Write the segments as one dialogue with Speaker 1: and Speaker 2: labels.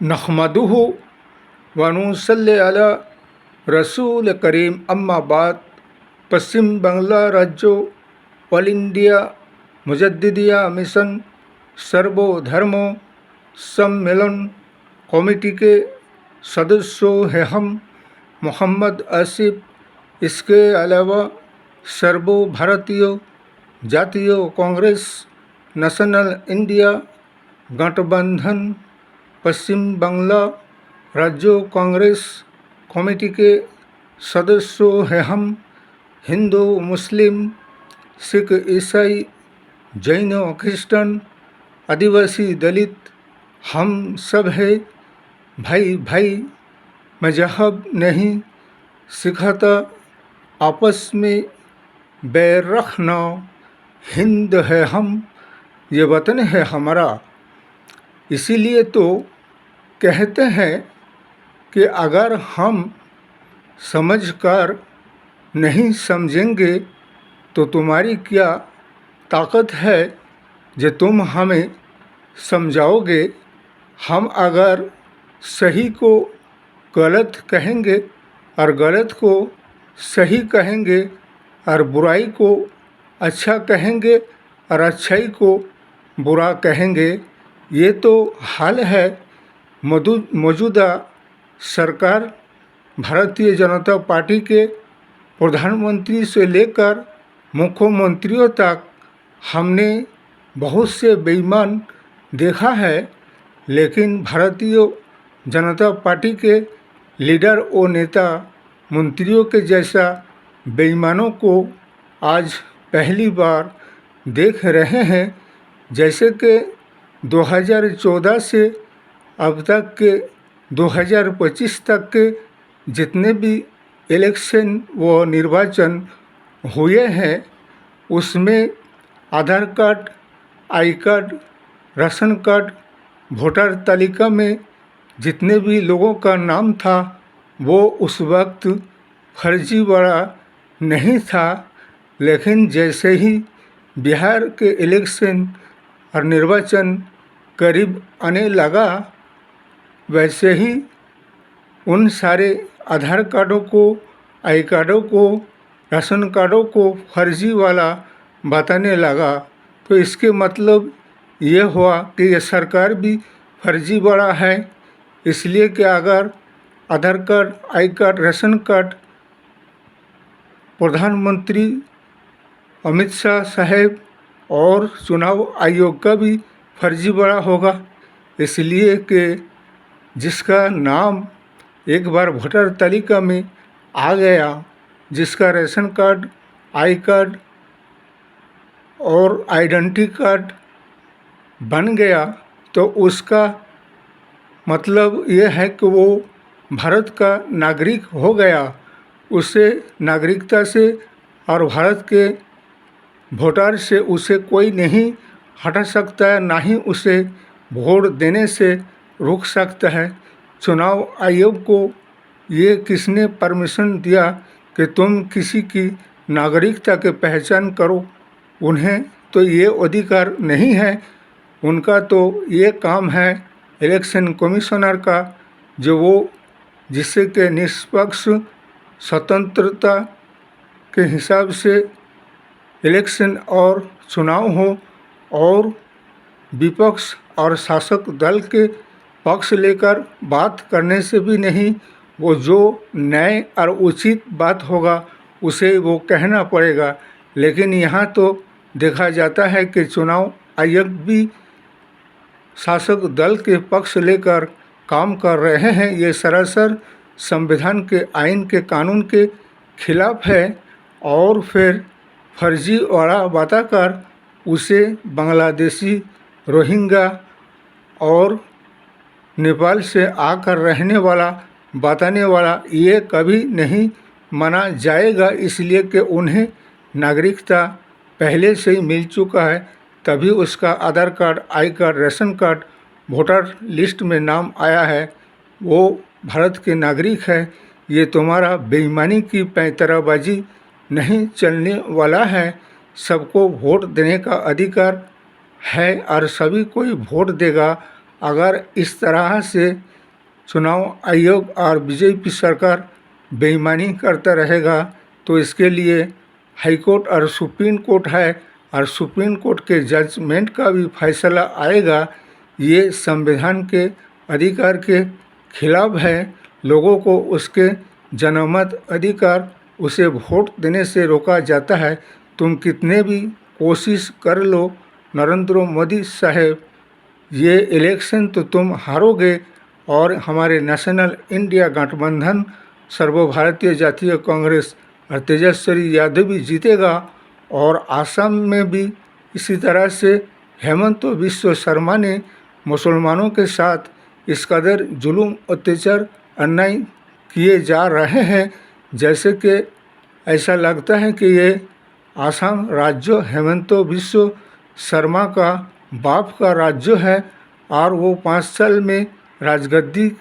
Speaker 1: नहमदुहु व नुसल्ली अला रसूल करीम अम्मा बाद। पश्चिम बांग्ला राज्य ऑल इंडिया मुजद्दिदिया मिशन सर्वधर्म सम्मेलन कमेटी के सदस्यों हैं हम मोहम्मद आसिफ। इसके अलावा सर्व भारतीय जातीय कांग्रेस नेशनल इंडिया गठबंधन पश्चिम बांग्ला राज्य कांग्रेस कमेटी के सदस्यों हैं हम हिंदू मुस्लिम सिख ईसाई जैन क्रिश्चन आदिवासी दलित हम सब है भाई भाई। मजहब नहीं सिखाता आपस में बैर रखना। हिंद है हम, ये वतन है हमारा। इसीलिए तो कहते हैं कि अगर हम समझकर नहीं समझेंगे तो तुम्हारी क्या ताकत है जो तुम हमें समझाओगे। हम अगर सही को गलत कहेंगे और गलत को सही कहेंगे और बुराई को अच्छा कहेंगे और अच्छाई को बुरा कहेंगे। ये तो हाल है मौजूदा सरकार भारतीय जनता पार्टी के प्रधानमंत्री से लेकर मुख्यमंत्रियों तक। हमने बहुत से बेईमान देखा है, लेकिन भारतीय जनता पार्टी के लीडर और नेता मंत्रियों के जैसा बेईमानों को आज पहली बार देख रहे हैं। जैसे कि 2014 से अब तक के 2025 तक के जितने भी इलेक्शन व निर्वाचन हुए हैं, उसमें Aadhaar card, I card, ration card, voter तालिका में जितने भी लोगों का नाम था वो उस वक्त फर्जीवाड़ा नहीं था। लेकिन जैसे ही बिहार के इलेक्शन और निर्वाचन करीब आने लगा, वैसे ही उन सारे आधार कार्डों को, आई कार्डों को, राशन कार्डों को फर्जी वाला बताने लगा। तो इसके मतलब ये हुआ कि ये सरकार भी फर्जीवाड़ा है। इसलिए कि अगर Aadhaar card, I card, ration card प्रधानमंत्री अमित शाह साहेब और चुनाव आयोग का भी फर्जीवाड़ा होगा। इसलिए कि जिसका नाम एक बार वोटर तालिका में आ गया, जिसका राशन कार्ड, आई कार्ड और आइडेंटिटी कार्ड बन गया, तो उसका मतलब ये है कि वो भारत का नागरिक हो गया। उसे नागरिकता से और भारत के वोटर से उसे कोई नहीं हटा सकता है, ना ही उसे वोट देने से रोक सकता है। चुनाव आयोग को ये किसने परमिशन दिया कि तुम किसी की नागरिकता की पहचान करो? उन्हें तो ये अधिकार नहीं है। उनका तो ये काम है इलेक्शन कमिश्नर का, जो वो जिससे कि निष्पक्ष स्वतंत्रता के हिसाब से इलेक्शन और चुनाव हो और विपक्ष और शासक दल के पक्ष लेकर बात करने से भी नहीं, वो जो न्याय और उचित बात होगा उसे वो कहना पड़ेगा। लेकिन यहाँ तो देखा जाता है कि चुनाव आयोग भी शासक दल के पक्ष लेकर काम कर रहे हैं। ये सरासर संविधान के, आइन के, कानून के खिलाफ है। और फिर फर्जीवाड़ा बताकर उसे बांग्लादेशी, रोहिंग्या और नेपाल से आकर रहने वाला बताने वाला ये कभी नहीं माना जाएगा। इसलिए कि उन्हें नागरिकता पहले से ही मिल चुका है, तभी उसका Aadhaar card, I card, ration card, voter list में नाम आया है। वो भारत के नागरिक है। ये तुम्हारा बेईमानी की पैंतराबाजी नहीं चलने वाला है। सबको वोट देने का अधिकार है और सभी कोई वोट देगा अगर इस तरह से चुनाव आयोग और बीजेपी सरकार बेईमानी करता रहेगा तो इसके लिए हाई कोर्ट और सुप्रीम कोर्ट है, और सुप्रीम कोर्ट के जजमेंट का भी फैसला आएगा। ये संविधान के अधिकार के खिलाफ है। लोगों को उसके जनमत अधिकार, उसे वोट देने से रोका जाता है। तुम कितने भी कोशिश कर लो नरेंद्र मोदी साहब, ये इलेक्शन तो तुम हारोगे और हमारे नेशनल इंडिया गठबंधन सर्वभारतीय जातीय कांग्रेस और तेजस्वी यादव भी जीतेगा। और आसाम में भी इसी तरह से हेमंत बिश्व शर्मा ने मुसलमानों के साथ इस कदर जुल्म अत्याचार अन्याय किए जा रहे हैं, जैसे कि ऐसा लगता है कि ये आसाम राज्य हेमंत बिश्व शर्मा का बाप का राज्य है और वो 5 साल में राजगद्दी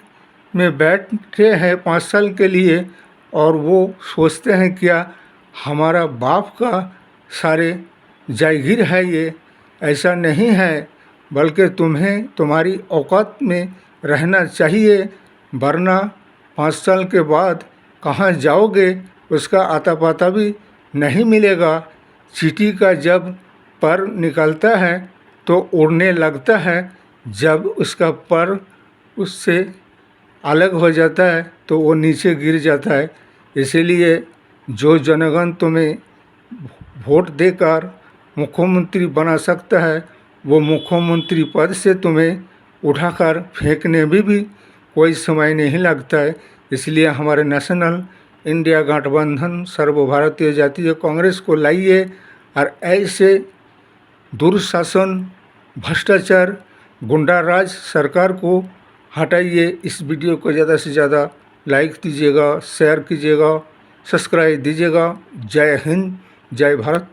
Speaker 1: में बैठे हैं 5 साल के लिए, और वो सोचते हैं क्या हमारा बाप का सारे जागीर है। ये ऐसा नहीं है, बल्कि तुम्हें तुम्हारी औकात में रहना चाहिए, वरना 5 साल के बाद कहाँ जाओगे उसका आता पता भी नहीं मिलेगा। चींटी का जब पर निकलता है तो उड़ने लगता है, जब उसका पर उससे अलग हो जाता है तो वो नीचे गिर जाता है। इसीलिए जो जनगण तुम्हें वोट देकर मुख्यमंत्री बना सकता है, वो मुख्यमंत्री पद से तुम्हें उठाकर फेंकने में भी कोई समय नहीं लगता है। इसलिए हमारे नेशनल इंडिया गठबंधन सर्वभारतीय जातीय कांग्रेस को लाइए और ऐसे दुर्शासन, भ्रष्टाचार, गुंडाराज सरकार को हटाइए। इस वीडियो को ज़्यादा से ज़्यादा लाइक दीजिएगा, शेयर कीजिएगा, सब्सक्राइब दीजिएगा। जय हिंद, जय भारत।